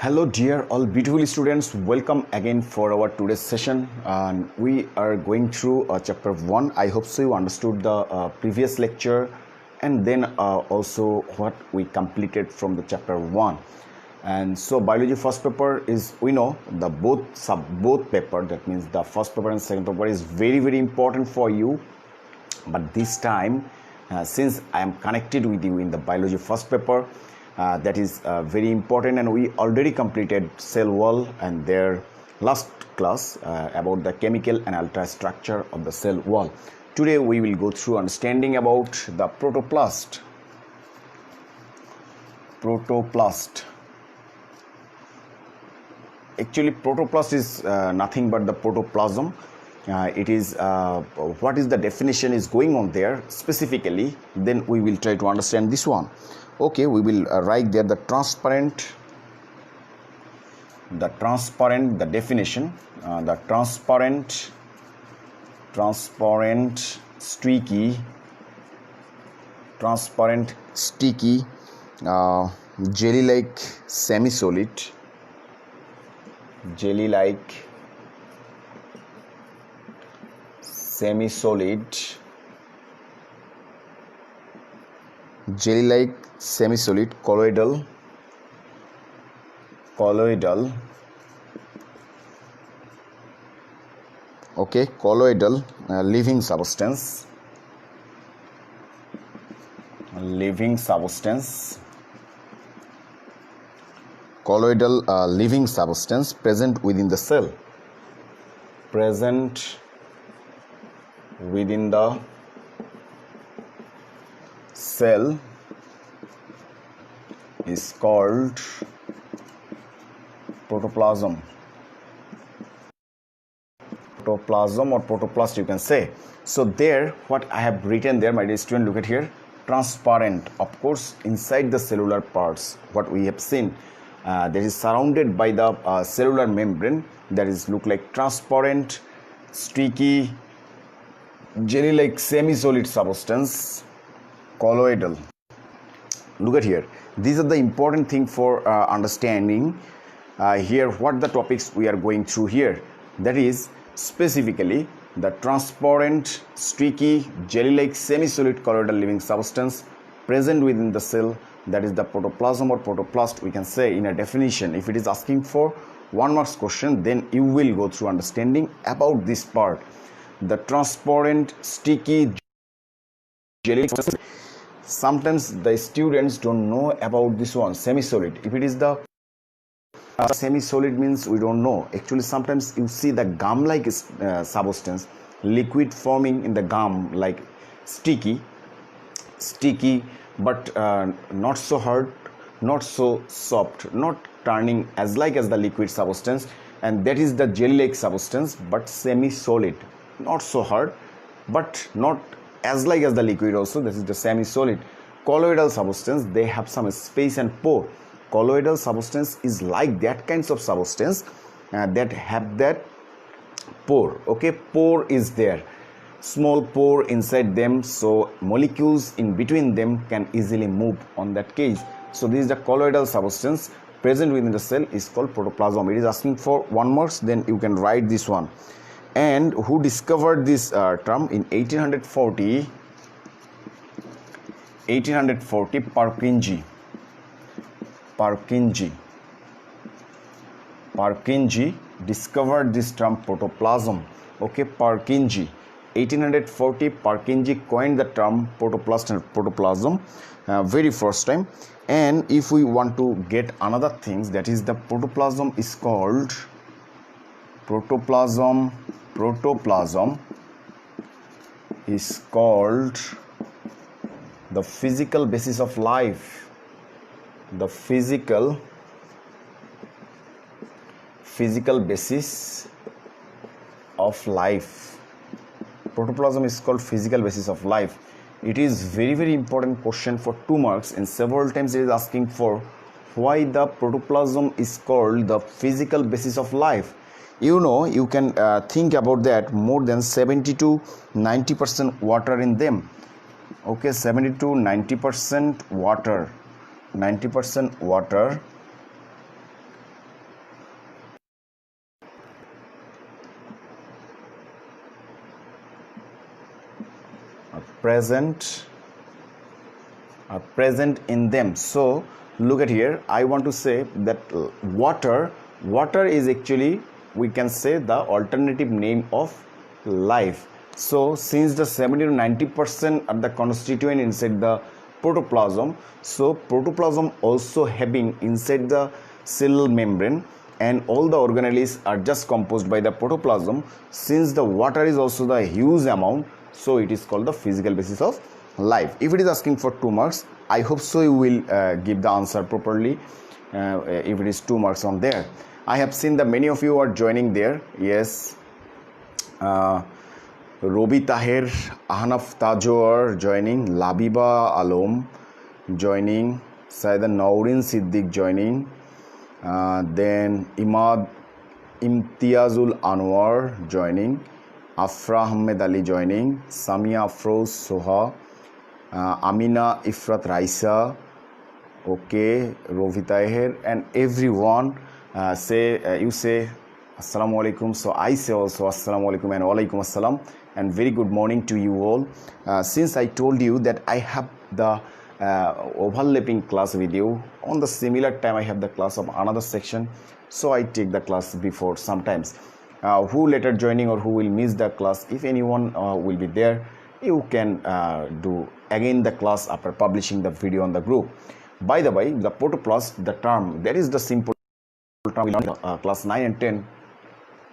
Hello dear all beautiful students, welcome again for our today's session, and we are going through chapter 1. I hope so you understood the previous lecture and then also what we completed from the chapter 1. And so biology first paper is, we know, the both paper, that means the first paper and second paper is very important for you. But this time since I am connected with you in the biology first paper, that is very important, and we already completed cell wall and their last class about the chemical and ultrastructure of the cell wall. Today we will go through understanding about the protoplast. Actually protoplast is nothing but the protoplasm. It is what is the definition is going on there specifically, then we will try to understand this one. Okay, we will write there the transparent, the definition, the transparent, sticky, jelly-like semi-solid, jelly-like semi-solid colloidal okay, colloidal living substance colloidal living substance present within the cell, is called protoplasm or protoplast, you can say. So there what I have written there, my dear student, look at here, transparent. Of course inside the cellular parts what we have seen, that is surrounded by the cellular membrane, that is look like transparent, sticky, jelly-like semi-solid substance, colloidal. Look at here, these are the important thing for understanding here what the topics we are going through here, that is specifically the transparent, sticky, jelly-like semi-solid colloidal living substance present within the cell, that is the protoplasm or protoplast, we can say in a definition. If it is asking for 1 marks question, then you will go through understanding about this part, the transparent, sticky, jelly. Sometimes the students don't know about this one, semi-solid. If it is the semi-solid means we don't know. Actually sometimes you see the gum-like substance, liquid forming in the gum, like sticky, but not so hard, not so soft, not turning as like as the liquid substance, and that is the jelly-like substance, but semi-solid, not so hard but not as like as the liquid also, this is the semi-solid. Colloidal substance, they have some space and pore. Colloidal substance is like that kinds of substance that have that pore. Okay, pore is there, small pore inside them, so molecules in between them can easily move on that case. So this is the colloidal substance present within the cell, is called protoplasm. It is asking for 1 marks, then you can write this one. And who discovered this term in 1840? Purkinje discovered this term protoplasm. Okay, Purkinje, 1840, Purkinje coined the term protoplast and protoplasm very first time. And if we want to get another things, that is the protoplasm is called protoplasm is called the physical basis of life, the physical basis of life. Protoplasm is called physical basis of life. It is very important question for 2 marks, and several times it is asking for why the protoplasm is called the physical basis of life. You know, you can think about that, more than 70 to 90% water in them. Okay, 70 to 90% water, 90% water, present in them. So look at here, I want to say that water is actually, we can say, the alternative name of life. So since the 70 to 90% are the constituent inside the protoplasm, so protoplasm also having inside the cell membrane, and all the organelles are just composed by the protoplasm. Since the water is also the huge amount, so it is called the physical basis of life. If it is asking for 2 marks, I hope so you will give the answer properly. If it is 2 marks on there, I have seen that many of you are joining there. Yes, Robi Tahir, Ahnaf Tajor joining, Labiba Alom joining, Saida Naurin Siddiq joining, then Imad Imtiazul Anwar joining, Afra Ahmed Ali joining, Samia Afroz Soha, Amina Ifrat Raisa, okay, Rovi Tahir, and everyone you say Assalamu alaikum. So I say also Assalamu alaikum and Walaikum Assalam, and very good morning to you all. Since I told you that I have the overlapping class with you, on the similar time I have the class of another section, so I take the class before sometimes. Who later joining or who will miss the class, if anyone will be there, you can do again the class after publishing the video on the group. By the way, the protoplast, the term, that is the simple term we learn class 9 and 10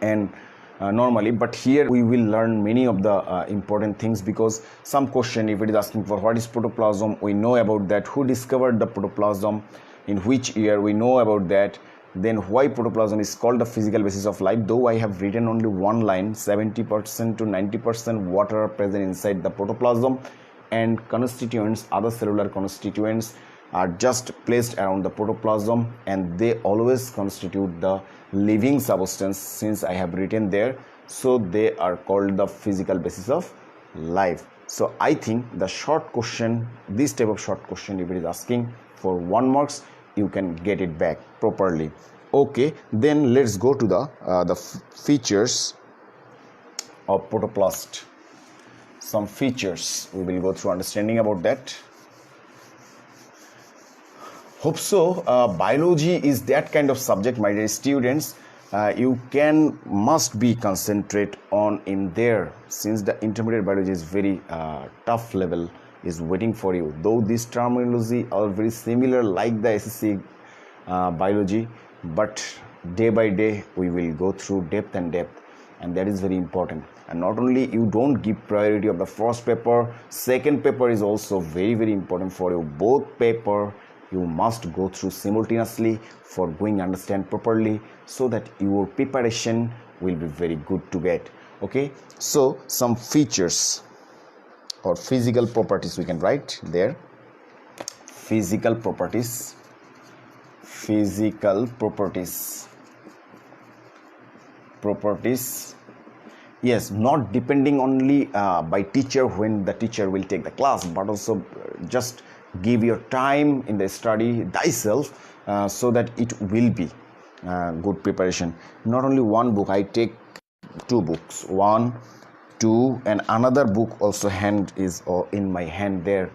and normally, but here we will learn many of the important things, because some question, if it is asking for what is protoplasm, we know about that. Who discovered the protoplasm, in which year, we know about that. Then why protoplasm is called the physical basis of life, though I have written only one line, 70% to 90% water are present inside the protoplasm, and constituents, other cellular constituents are just placed around the protoplasm, and they always constitute the living substance, since I have written there, so they are called the physical basis of life. So I think the short question, this type of short question, if it is asking for 1 marks, you can get it back properly. Okay, then let's go to the features of protoplast. Some features we will go through understanding about that. Hope so. Biology is that kind of subject, my dear students, you must be concentrate on in there, since the intermediate biology is very tough level is waiting for you, though this terminology are very similar like the SSC biology, but day by day we will go through depth, and that is very important. And not only you don't give priority of the first paper, second paper is also very important for you. Both paper you must go through simultaneously for going understand properly, so that your preparation will be very good to get. Okay, so some features or physical properties we can write there. Physical properties. Yes, not depending only by teacher when the teacher will take the class, but also just give your time in the study thyself, so that it will be good preparation. Not only one book, I take 2 books, 1, 2, and another book also is in my hand there.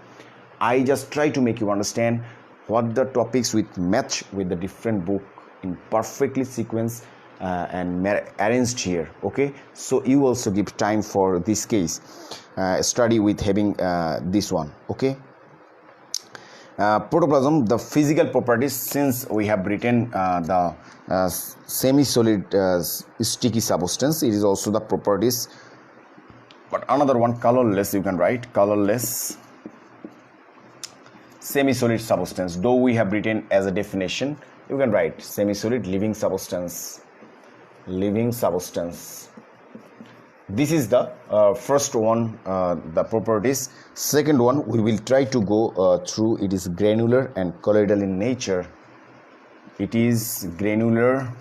I just try to make you understand what the topics with match with the different book in perfectly sequence and arranged here. Okay, so you also give time for this case study with having this one. Okay, protoplasm, the physical properties, since we have written the semi-solid sticky substance, it is also the properties. But another one, colorless, you can write colorless semi-solid substance, though we have written as a definition, you can write semi-solid living substance. This is the first one, the properties. Second one we will try to go through. It is granular and colloidal in nature. It is granular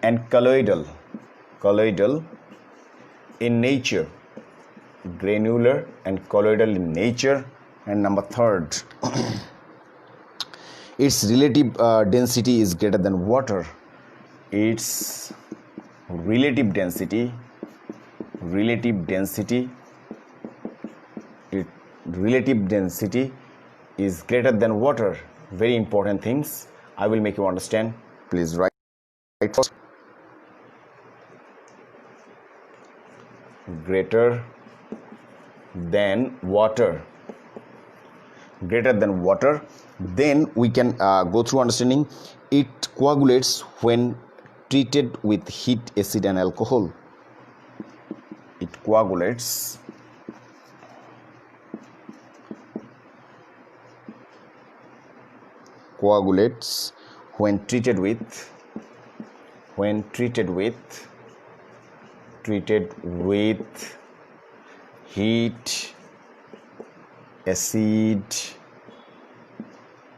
and colloidal in nature. Granular and colloidal in nature. And number 3rd, its relative density is greater than water. Its relative density relative density is greater than water. Very important things. I will make you understand. Please write first. Greater than water. Then we can go through understanding. It coagulates when treated with heat, acid and alcohol. It coagulates when treated with heat,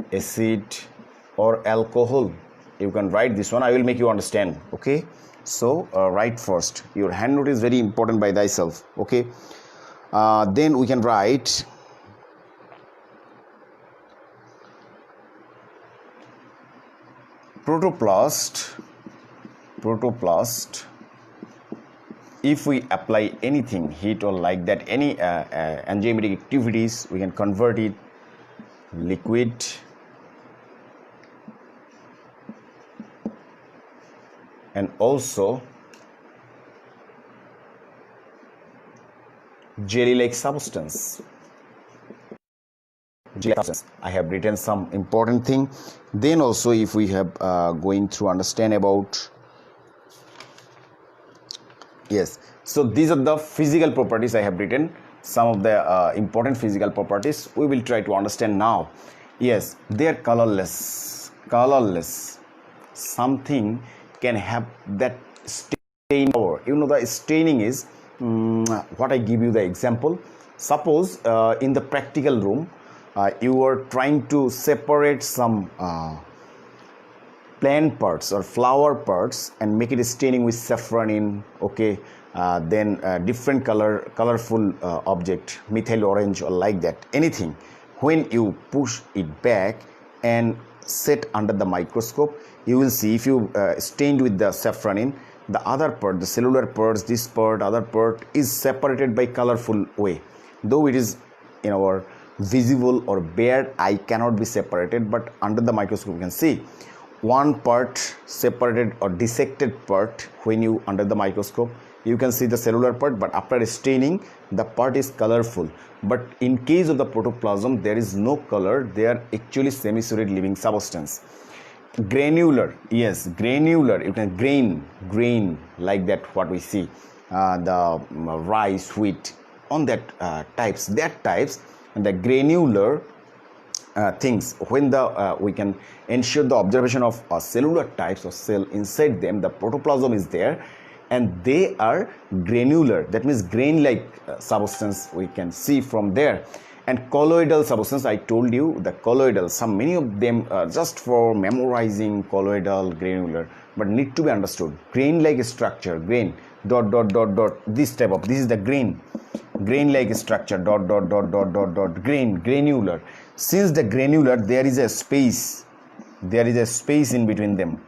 acid or alcohol. You can write this one. I will make you understand. Okay, so write first. Your hand note is very important by thyself. Okay, then we can write protoplast. If we apply anything, heat or like that, any enzymatic activities, we can convert it liquid and also jelly-like substance. I have written some important thing. Then also, if we have going through understand about, yes, so these are the physical properties I have written. Some of the important physical properties we will try to understand now. Yes, they are colorless. Something can have that stain power. You know, the staining is what I give you the example. Suppose in the practical room you are trying to separate some plant parts or flower parts and make it staining with saffron in, okay, then different colorful object, methyl orange or like that, anything. When you push it back and set under the microscope, you will see, if you stained with the saffron in, the other part, the cellular parts, this part, other part is separated by colorful way. Though it is in our visible or bare eye cannot be separated, but under the microscope you can see one part separated or dissected part. When you under the microscope you can see the cellular part, but after staining the part is colorful. But in case of the protoplasm there is no color, they are actually semi-solid living substance. Granular, yes, granular, you can grain like that, what we see the rice, wheat, on that types, and the granular things. When the we can ensure the observation of cellular types of cell inside them, the protoplasm is there and they are granular, that means grain like substance we can see from there. And colloidal substance, I told you the colloidal, some many of them just for memorizing, colloidal, granular, but need to be understood. Grain like structure, grain dot, this type of, this is the grain like structure, dot, granular. Since the granular, there is a space in between them.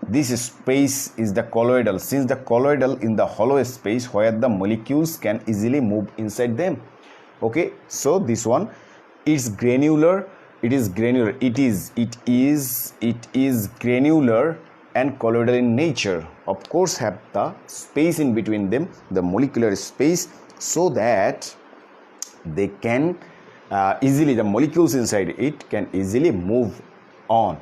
This space is the colloidal. Since the colloidal in the hollow space where the molecules can easily move inside them. Okay, so this one is granular. It is granular and colloidal in nature. Of course, have the space in between them, the molecular space, so that they can easily, the molecules inside it can easily move on.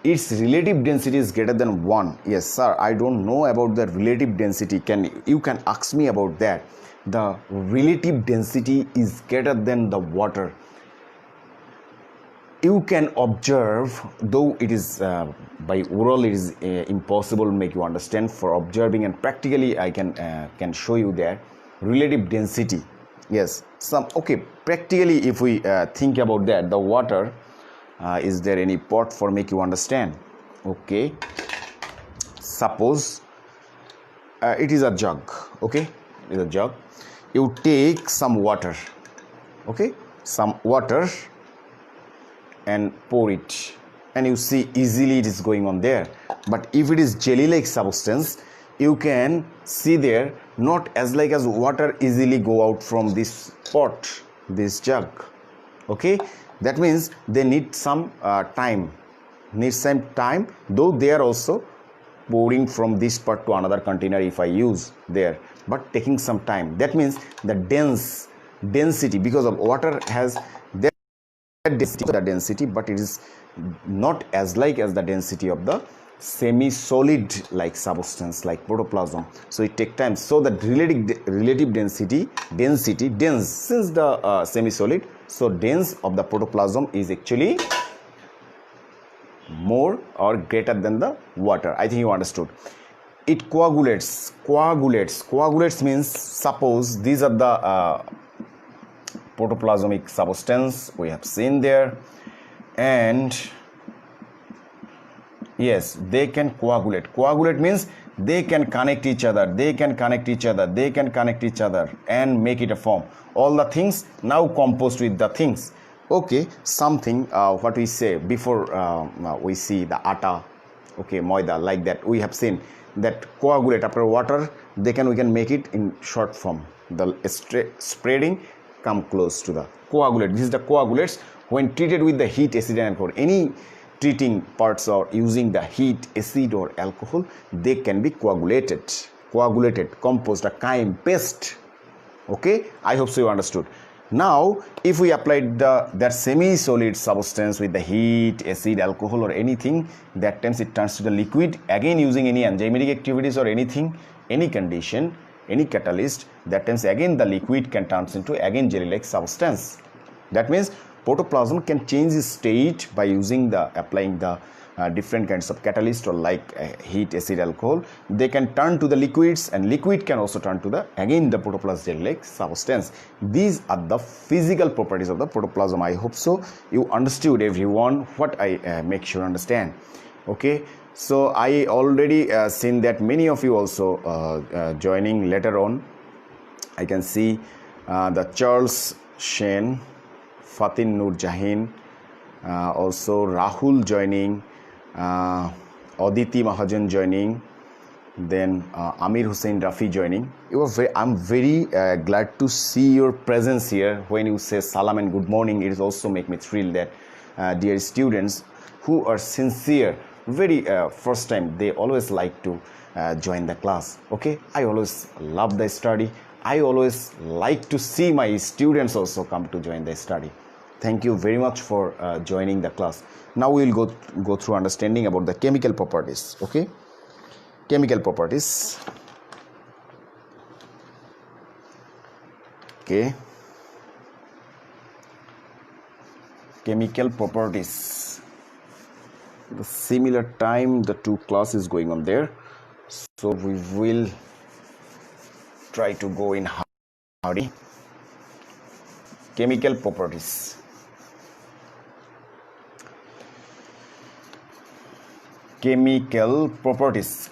Its relative density is greater than 1. Yes sir, I don't know about the relative density. You can ask me about that. The relative density is greater than the water. You can observe, though it is by oral it is impossible to make you understand. For observing and practically I can show you that relative density. Yes, some, okay, practically if we think about that, the water, is there any pot for make you understand? Okay, suppose it is a jug. Okay, it is a jug. You take some water, okay, some water, and pour it, and you see easily it is going on there. But if it is jelly like substance, you can see there, not as like as water easily go out from this pot, this jug. Okay, that means they need some time, though they are also pouring from this part to another container if I use there, but taking some time. That means the density, because of water has that density, but it is not as like as the density of the semi-solid like substance like protoplasm. So it takes time. So the relative density dense, since the semi-solid, so dense of the protoplasm is actually more or greater than the water. I think you understood. It coagulates means, suppose these are the protoplasmic substance we have seen there, and yes, they can coagulate means they can connect each other and make it a form. All the things now composed with the things. Okay, something what we say before we see the atta, okay, moida, like that we have seen that coagulate after water, we can make it in short form. The spreading come close to the coagulate. This is the coagulates when treated with the heat, acid and alcohol. Any treating parts or using the heat, acid or alcohol, they can be coagulated, composed, a chyme, paste. Okay, I hope so you understood. Now if we applied that semi-solid substance with the heat, acid, alcohol or anything, that times it turns to the liquid, again using any enzymatic activities or anything, any condition, any catalyst, that times again the liquid can turn into again jelly-like substance. That means protoplasm can change its state by using applying the different kinds of catalyst or like heat, acid, alcohol. They can turn to the liquids, and liquid can also turn to the again the protoplasm jelly-like substance. These are the physical properties of the protoplasm. I hope so you understood everyone what I make sure understand. Okay, so I already seen that many of you also joining later on. I can see the Charles Shen, Fatin Nur Jahin, also Rahul joining, Aditi Mahajan joining, then Amir Hussain Rafi joining. I'm very glad to see your presence here. When you say salam and good morning, it also make me thrill that dear students who are sincere, very first time, they always like to join the class. Okay, I always love the study. I always like to see my students also come to join the study. Thank you very much for joining the class. Now we will go through understanding about the chemical properties. Okay, chemical properties. Okay, chemical properties. The similar time the two classes going on there, so we will try to go in hurry. Chemical properties. Chemical properties.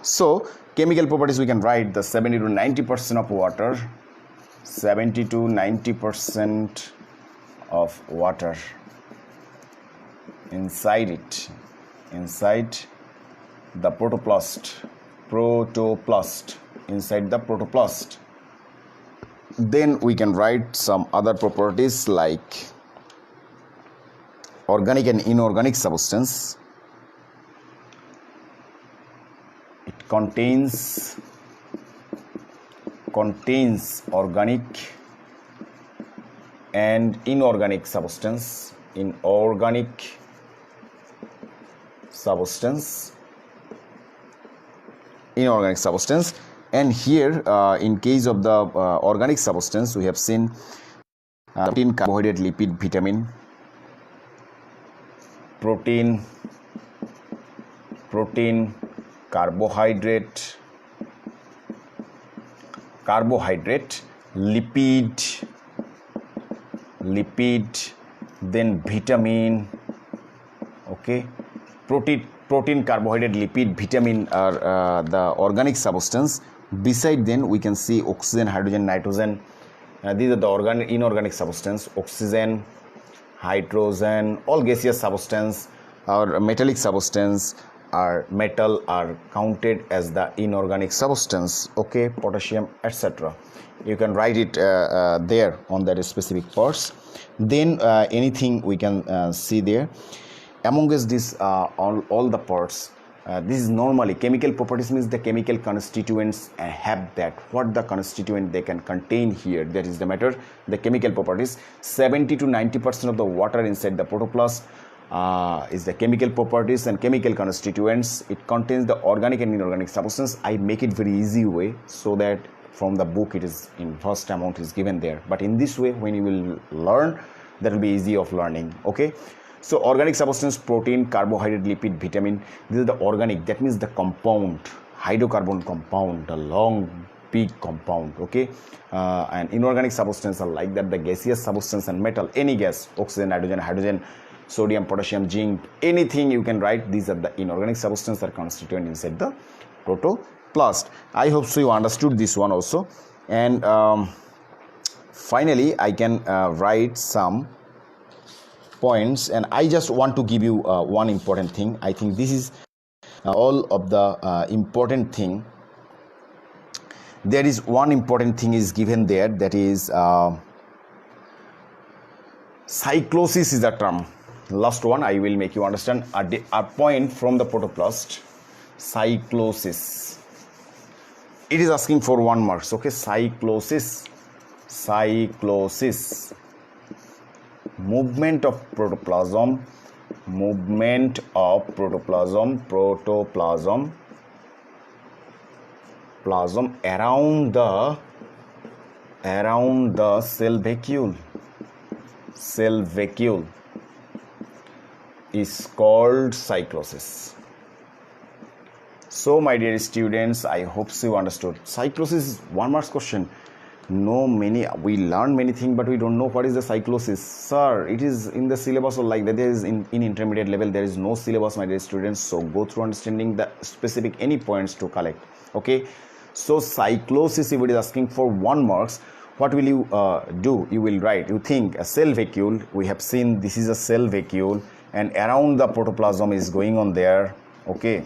So chemical properties, we can write the 70 to 90% of water, 70 to 90% of water inside the protoplast, inside the protoplast. Then we can write some other properties like organic and inorganic substance. It contains organic and inorganic substance. Inorganic substance, and here in case of the organic substance, we have seen protein, carbohydrate, lipid, vitamin. Protein, carbohydrate, lipid, then vitamin. Okay, protein, carbohydrate, lipid, vitamin are the organic substance. Beside then we can see oxygen, hydrogen, nitrogen. These are the inorganic substance. Oxygen, hydrogen, all gaseous substance or metallic substance are metal are counted as the inorganic substance, okay, potassium, etc. You can write it there on that specific parts. Then anything we can see there amongst this all the parts. This is normally chemical properties, means the chemical constituents have that, what the constituent they can contain here, that is the matter. The chemical properties, 70 to 90% of the water inside the protoplast is the chemical properties and chemical constituents. It contains the organic and inorganic substance. I make it very easy way, so that from the book it is in vast amount is given there, but in this way when you will learn, that will be easy of learning, okay. So organic substance, protein, carbohydrate, lipid, vitamin, this is the organic, that means the compound, hydrocarbon compound, the long big compound, okay. And inorganic substance are like that, the gaseous substance and metal, any gas, oxygen, nitrogen, hydrogen, sodium, potassium, zinc, anything you can write, these are the inorganic substances are constituent inside the protoplast. I hope so you understood this one also. And finally I can write some points, and I just want to give you one important thing. I think this is all of the important thing. There is one important thing is given there, that is cyclosis is a term. Last one I will make you understand a point from the protoplast. Cyclosis, it is asking for 1 marks, okay. Cyclosis, movement of protoplasm, protoplasm around the cell vacuole is called cyclosis. So my dear students, I hope so you understood. Cyclosis is 1 marks question. No, we learn many things, but we don't know what is the cyclosis. Sir, it is in the syllabus or like that. There is in intermediate level, there is no syllabus, my dear students. So go through understanding the specific any points to collect, okay. So cyclosis, if it is asking for 1 marks, what will you do? You will write, you think a cell vacuole, we have seen this is a cell vacuole, and around the protoplasm is going on there, okay.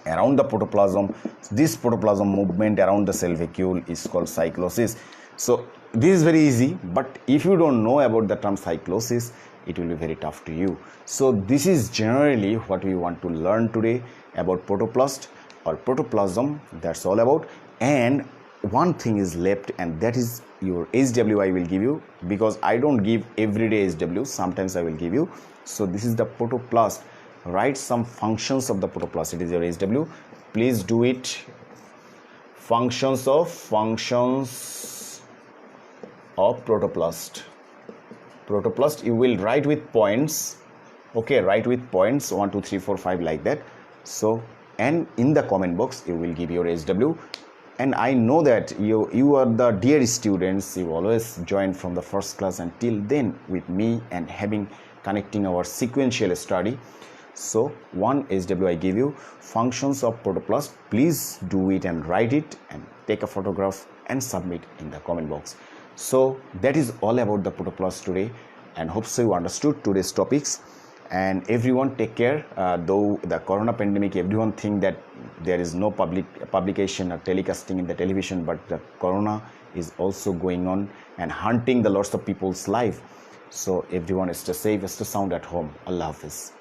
Around the protoplasm, this protoplasm movement around the cell vacuole is called cyclosis. So this is very easy, but if you don't know about the term cyclosis, it will be very tough to you. So this is generally what we want to learn today about protoplast or protoplasm. That's all about. And one thing is left, and that is your HW I will give you, because I don't give everyday HW, sometimes I will give you. So this is the protoplast. Write some functions of the protoplast. It is your HW. Please do it. Functions of protoplast. Protoplast you will write with points, okay. Write with points 1 2 3 4 5 like that. So, and in the comment box you will give your HW. And I know that you are the dear students, you always join from the first class until then with me and connecting our sequential study. So 1 HW I give you, functions of protoplast. Please do it and write it and take a photograph and submit in the comment box. So that is all about the protoplast today, and hope so you understood today's topics. And everyone take care. Though the corona pandemic, everyone think that there is no publication or telecasting in the television, but the corona is also going on and hunting the lots of people's life. So everyone stay safe, stay sound at home. Allah Hafiz.